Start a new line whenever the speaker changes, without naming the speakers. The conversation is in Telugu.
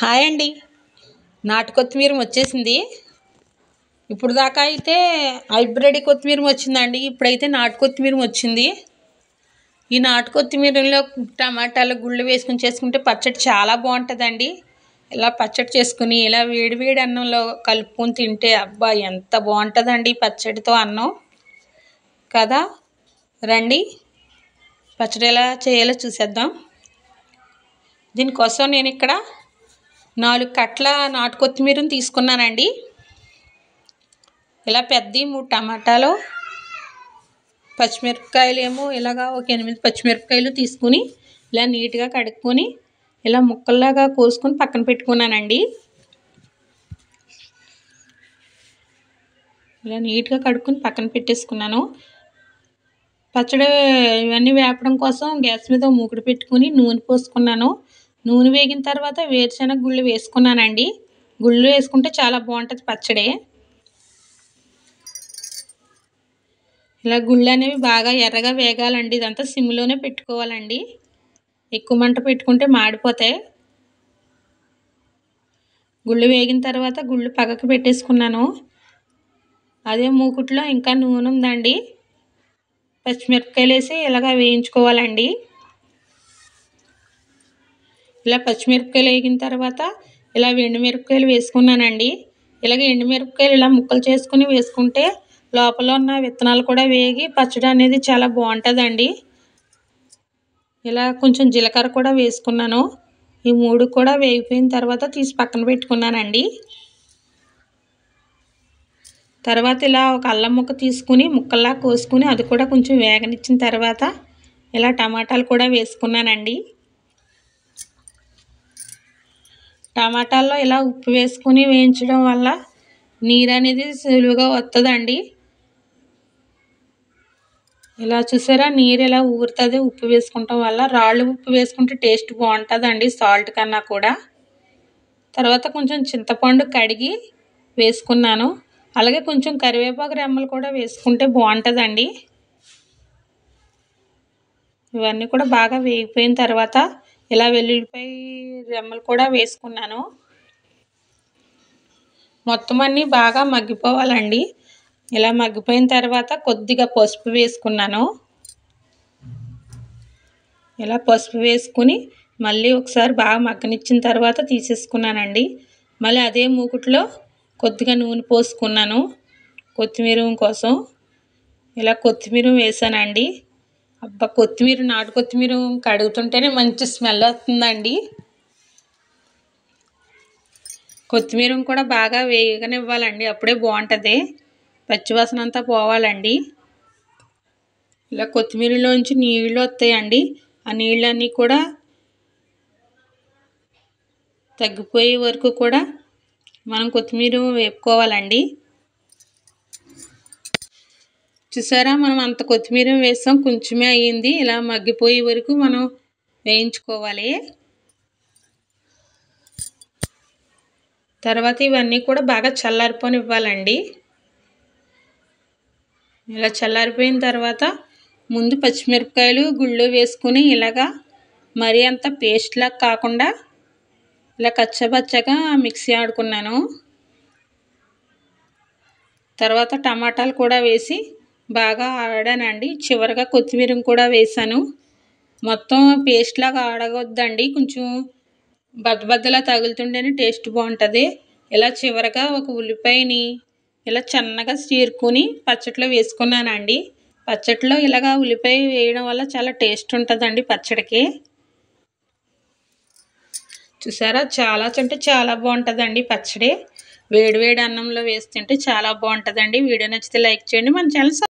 హాయ్ అండి. నాటు కొత్తిమీర వచ్చేసింది. ఇప్పుడు దాకా అయితే హైబ్రిడ్ కొత్తిమీర వచ్చిందండి. ఇప్పుడైతే నాటు కొత్తిమీర వచ్చింది. ఈ నాటు కొత్తిమీరలో టమాటాలు గుళ్ళు వేసుకుని చేసుకుంటే పచ్చడి చాలా బాగుంటుందండి. ఇలా పచ్చడి చేసుకుని ఇలా వేడి వేడి అన్నంలో కలుపుకొని తింటే అబ్బా ఎంత బాగుంటుందండి పచ్చడితో అన్నం కదా. రండి పచ్చడి ఎలా చేయాలో చూసేద్దాం. దీనికోసం నేను ఇక్కడ 4 కట్టల నాటు కొత్తిమీరని తీసుకున్నానండి. ఇలా పెద్దవి 3 టమాటాలు, పచ్చిమిరపకాయలు ఏమో ఇలాగా ఒక 8 పచ్చిమిరపకాయలు తీసుకుని ఇలా నీట్గా కడుక్కొని ఇలా ముక్కల్లాగా కోసుకొని పక్కన పెట్టుకున్నానండి. ఇలా నీట్గా కడుక్కొని పక్కన పెట్టేసుకున్నాను. పచ్చడి ఇవన్నీ వేపడం కోసం గ్యాస్ మీద మూకుడు పెట్టుకుని నూనె పోసుకున్నాను. నూనె వేగిన తర్వాత వేరుశనగ గుళ్ళు వేసుకున్నానండి. గుళ్ళు వేసుకుంటే చాలా బాగుంటుంది పచ్చడి. ఇలా గుళ్ళు అనేవి బాగా ఎర్రగా వేగాలండి. ఇదంతా సిమ్లోనే పెట్టుకోవాలండి. ఎక్కువ మంట పెట్టుకుంటే మాడిపోతాయి. గుళ్ళు వేగిన తర్వాత గుళ్ళు పక్కకు పెట్టేసుకున్నాను. అదే మూకుట్లో ఇంకా నూనె ఉందండి. పచ్చిమిరపకాయలు వేసి ఇలాగ వేయించుకోవాలండి. ఇలా పచ్చిమిరపకాయలు వేగిన తర్వాత ఇలా ఎండుమిరపకాయలు వేసుకున్నానండి. ఇలాగ ఎండుమిరపకాయలు ఇలా ముక్కలు చేసుకుని వేసుకుంటే లోపల ఉన్న విత్తనాలు కూడా వేగి పచ్చడి అనేది చాలా బాగుంటుందండి. ఇలా కొంచెం జీలకర్ర కూడా వేసుకున్నాను. ఈ 3 కూడా వేగిపోయిన తర్వాత తీసి పక్కన పెట్టుకున్నానండి. తర్వాత ఇలా ఒక అల్లం ముక్క తీసుకుని ముక్కల్లా కోసుకుని అది కూడా కొంచెం వేగనిచ్చిన తర్వాత ఇలా టమాటాలు కూడా వేసుకున్నానండి. టమాటాల్లో ఇలా ఉప్పు వేసుకుని వేయించడం వల్ల నీరు అనేది సులువుగా వస్తుందండి. ఇలా చూసారా నీరు ఇలా ఊరుతుంది ఉప్పు వేసుకుంటాం వల్ల. రాళ్ళు ఉప్పు వేసుకుంటే టేస్ట్ బాగుంటుందండి సాల్ట్ కన్నా కూడా. తర్వాత కొంచెం చింతపండు కడిగి వేసుకున్నాను. అలాగే కొంచెం కరివేపాకు రెమ్మలు కూడా వేసుకుంటే బాగుంటుందండి. ఇవన్నీ కూడా బాగా వేగిపోయిన తర్వాత ఇలా వెల్లుల్లిపాయ రెమ్మలు కూడా వేసుకున్నాను. మొత్తం అన్నీ బాగా మగ్గిపోవాలండి. ఇలా మగ్గిపోయిన తర్వాత కొద్దిగా పసుపు వేసుకున్నాను. ఇలా పసుపు వేసుకుని మళ్ళీ ఒకసారి బాగా మగ్గనిచ్చిన తర్వాత తీసేసుకున్నానండి. మళ్ళీ అదే మూకుట్లో కొద్దిగా నూనె పోసుకున్నాను కొత్తిమీర కోసం. ఇలా కొత్తిమీర వేసానండి. అబ్బా కొత్తిమీర నాటు కొత్తిమీర కడుగుతుంటేనే మంచి స్మెల్ వస్తుందండి. కొత్తిమీర కూడా బాగా వేగనివ్వాలండి. అప్పుడే బాగుంటుంది. పచ్చివాసన అంతా పోవాలండి. ఇలా కొత్తిమీరలోంచి నీళ్ళు వస్తాయండి. ఆ నీళ్ళన్నీ కూడా తగ్గిపోయే వరకు కూడా మనం కొత్తిమీర వేపుకోవాలండి. చూసారా మనం అంత కొత్తిమీర వేసాం, కొంచెమే అయ్యింది. ఇలా మగ్గిపోయే వరకు మనం వేయించుకోవాలి. తర్వాత ఇవన్నీ కూడా బాగా చల్లారిపోనివ్వాలండి. ఇలా చల్లారిపోయిన తర్వాత ముందు పచ్చిమిరపకాయలు గుళ్ళు వేసుకుని ఇలాగా మరీ అంత పేస్ట్లా కాకుండా ఇలా కచ్చపచ్చగా మిక్సీ ఆడుకున్నాను. తర్వాత టమాటాలు కూడా వేసి బాగా ఆడానండి. చివరిగా కొత్తిమీర కూడా వేసాను. మొత్తం పేస్ట్ లాగా ఆడగొద్దండి. కొంచెం బద్దబద్దలా తగులుతుంటేనే టేస్ట్ బాగుంటుంది. ఇలా చివరిగా ఒక ఉల్లిపాయని ఇలా చిన్నగా చీరుకొని పచ్చట్లో వేసుకున్నానండి. పచ్చట్లో ఇలాగా ఉల్లిపాయ వేయడం వల్ల చాలా టేస్ట్ ఉంటుందండి పచ్చడికి. చూసారా చాలా అంటే చాలా బాగుంటుందండి పచ్చడి. వేడి వేడి అన్నంలో వేసి తింటే చాలా బాగుంటుందండి. వీడియో నచ్చితే లైక్ చేయండి. మన ఛానల్